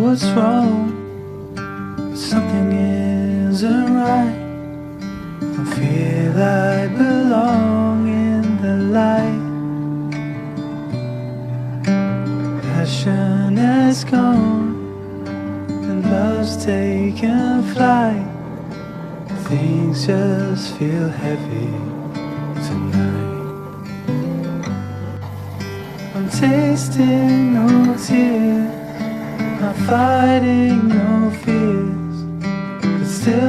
what's wrong, something isn't right. Don't feel I belong in the light. Passion has gone and love's taken flight. Things just feel heavy tonight. I'm tasting no tears, I'm fighting no fears, but still